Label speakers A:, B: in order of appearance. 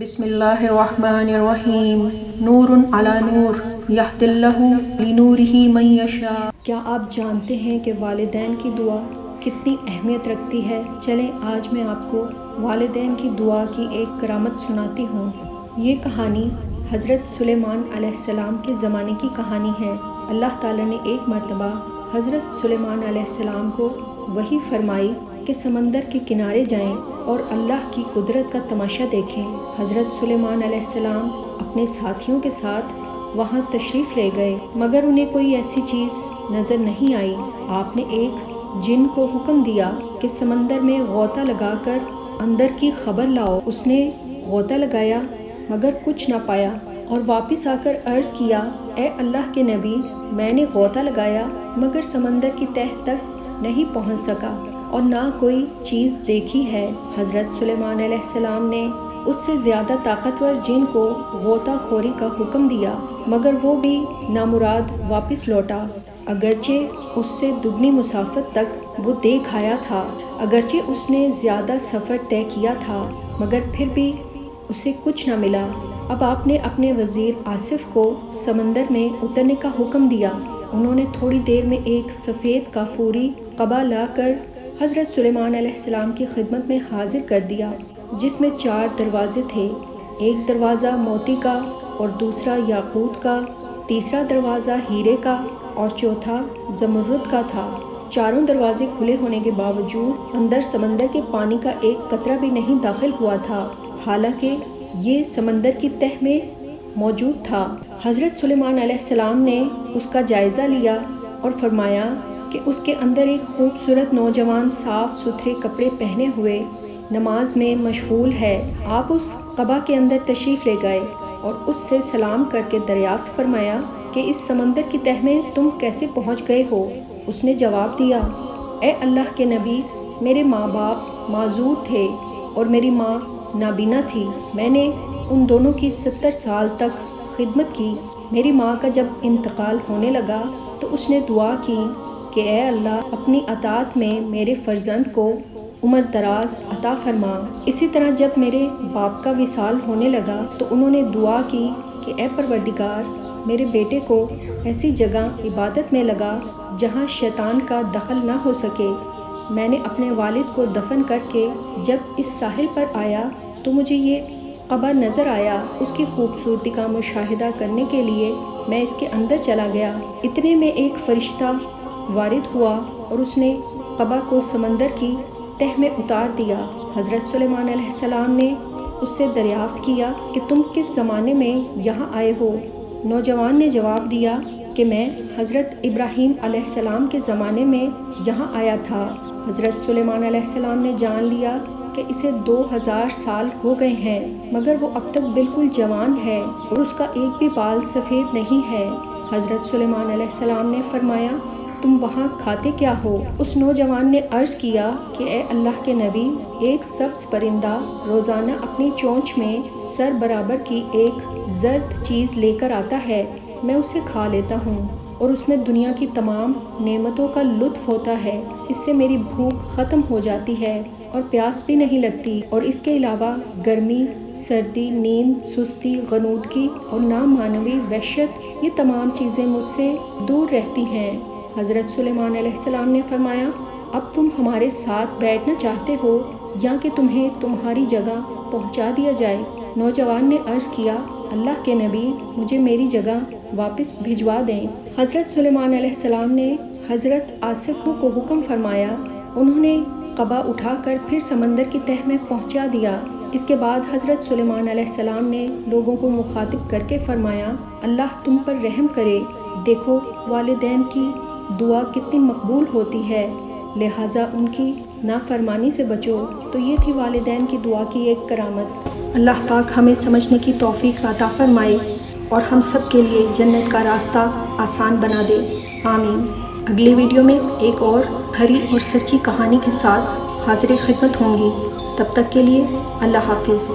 A: بسم اللہ الرحمن الرحیم نور علی نور یہدی اللہ لنورہ من یشاء۔ کیا آپ جانتے ہیں کہ والدین کی دعا کتنی اہمیت رکھتی ہے؟ چلیں آج میں آپ کو والدین کی دعا کی ایک کرامت سناتی ہوں۔ یہ کہانی حضرت سلیمان علیہ السلام کے زمانے کی کہانی ہے۔ اللہ تعالیٰ نے ایک مرتبہ حضرت سلیمان علیہ السلام کو وحی فرمائی کہ سمندر کے کنارے جائیں اور اللہ کی قدرت کا تماشا دیکھیں۔ حضرت سلیمان علیہ السلام اپنے ساتھیوں کے ساتھ وہاں تشریف لے گئے، مگر انہیں کوئی ایسی چیز نظر نہیں آئی۔ آپ نے ایک جن کو حکم دیا کہ سمندر میں غوطہ لگا کر اندر کی خبر لاؤ۔ اس نے غوطہ لگایا مگر کچھ نہ پایا اور واپس آ کر عرض کیا، اے اللہ کے نبی، میں نے غوطہ لگایا مگر سمندر کی تہہ تک نہیں پہنچ سکا اور نہ کوئی چیز دیکھی ہے۔ حضرت سلیمان علیہ السلام نے اس سے زیادہ طاقتور جن کو غوطہ خوری کا حکم دیا، مگر وہ بھی نامراد واپس لوٹا، اگرچہ اس سے دگنی مسافت تک وہ دیکھ آیا تھا، اگرچہ اس نے زیادہ سفر طے کیا تھا، مگر پھر بھی اسے کچھ نہ ملا۔ اب آپ نے اپنے وزیر آصف کو سمندر میں اترنے کا حکم دیا۔ انہوں نے تھوڑی دیر میں ایک سفید کافوری قبا لا کر حضرت سلیمان علیہ السلام کی خدمت میں حاضر کر دیا، جس میں 4 دروازے تھے، ایک دروازہ موتی کا اور دوسرا یاقوت کا، تیسرا دروازہ ہیرے کا اور چوتھا زمرد کا تھا۔ چاروں دروازے کھلے ہونے کے باوجود اندر سمندر کے پانی کا ایک قطرہ بھی نہیں داخل ہوا تھا، حالانکہ یہ سمندر کی تہہ میں موجود تھا۔ حضرت سلیمان علیہ السلام نے اس کا جائزہ لیا اور فرمایا کہ اس کے اندر ایک خوبصورت نوجوان صاف ستھرے کپڑے پہنے ہوئے نماز میں مشغول ہے۔ آپ اس قبا کے اندر تشریف لے گئے اور اس سے سلام کر کے دریافت فرمایا کہ اس سمندر کی تہہ میں تم کیسے پہنچ گئے ہو؟ اس نے جواب دیا، اے اللہ کے نبی، میرے ماں باپ معذور تھے اور میری ماں نابینا تھی۔ میں نے ان دونوں کی 70 سال تک خدمت کی۔ میری ماں کا جب انتقال ہونے لگا تو اس نے دعا کی کہ اے اللہ، اپنی اطاعت میں میرے فرزند کو عمر دراز عطا فرما۔ اسی طرح جب میرے باپ کا وصال ہونے لگا تو انہوں نے دعا کی کہ اے پروردگار، میرے بیٹے کو ایسی جگہ عبادت میں لگا جہاں شیطان کا دخل نہ ہو سکے۔ میں نے اپنے والد کو دفن کر کے جب اس ساحل پر آیا تو مجھے یہ قبر نظر آیا۔ اس کی خوبصورتی کا مشاہدہ کرنے کے لیے میں اس کے اندر چلا گیا۔ اتنے میں ایک فرشتہ وارد ہوا اور اس نے قبر کو سمندر کی تہہ میں اتار دیا۔ حضرت سلیمان علیہ السلام نے اس سے دریافت کیا کہ تم کس زمانے میں یہاں آئے ہو؟ نوجوان نے جواب دیا کہ میں حضرت ابراہیم علیہ السلام کے زمانے میں یہاں آیا تھا۔ حضرت سلیمان علیہ السلام نے جان لیا کہ اسے 2000 سال ہو گئے ہیں، مگر وہ اب تک بالکل جوان ہے اور اس کا ایک بھی بال سفید نہیں ہے۔ حضرت سلیمان علیہ السلام نے فرمایا، تم وہاں کھاتے کیا ہو؟ اس نوجوان نے عرض کیا کہ اے اللہ کے نبی، ایک سبز پرندہ روزانہ اپنی چونچ میں سر برابر کی ایک زرد چیز لے کر آتا ہے، میں اسے کھا لیتا ہوں اور اس میں دنیا کی تمام نعمتوں کا لطف ہوتا ہے۔ اس سے میری بھوک ختم ہو جاتی ہے اور پیاس بھی نہیں لگتی، اور اس کے علاوہ گرمی، سردی، نیند، سستی، غنودگی اور نامعنوی وحشت، یہ تمام چیزیں مجھ سے دور رہتی ہیں۔ حضرت سلیمان علیہ السلام نے فرمایا، اب تم ہمارے ساتھ بیٹھنا چاہتے ہو یا کہ تمہیں تمہاری جگہ پہنچا دیا جائے؟ نوجوان نے عرض کیا، اللہ کے نبی، مجھے میری جگہ واپس بھجوا دیں۔ حضرت سلیمان علیہ السلام نے حضرت آصف کو حکم فرمایا۔ انہوں نے قبا اٹھا کر پھر سمندر کی تہہ میں پہنچا دیا۔ اس کے بعد حضرت سلیمان علیہ السلام نے لوگوں کو مخاطب کر کے فرمایا، اللہ تم پر رحم کرے، دیکھو والدین کی دعا کتنی مقبول ہوتی ہے، لہٰذا ان کی نافرمانی سے بچو۔ تو یہ تھی والدین کی دعا کی ایک کرامت۔ اللہ پاک ہمیں سمجھنے کی توفیق عطا فرمائے اور ہم سب کے لیے جنت کا راستہ آسان بنا دے، آمین۔ اگلی ویڈیو میں ایک اور کھری اور سچی کہانی کے ساتھ حاضر خدمت ہوں گی۔ تب تک کے لیے اللہ حافظ۔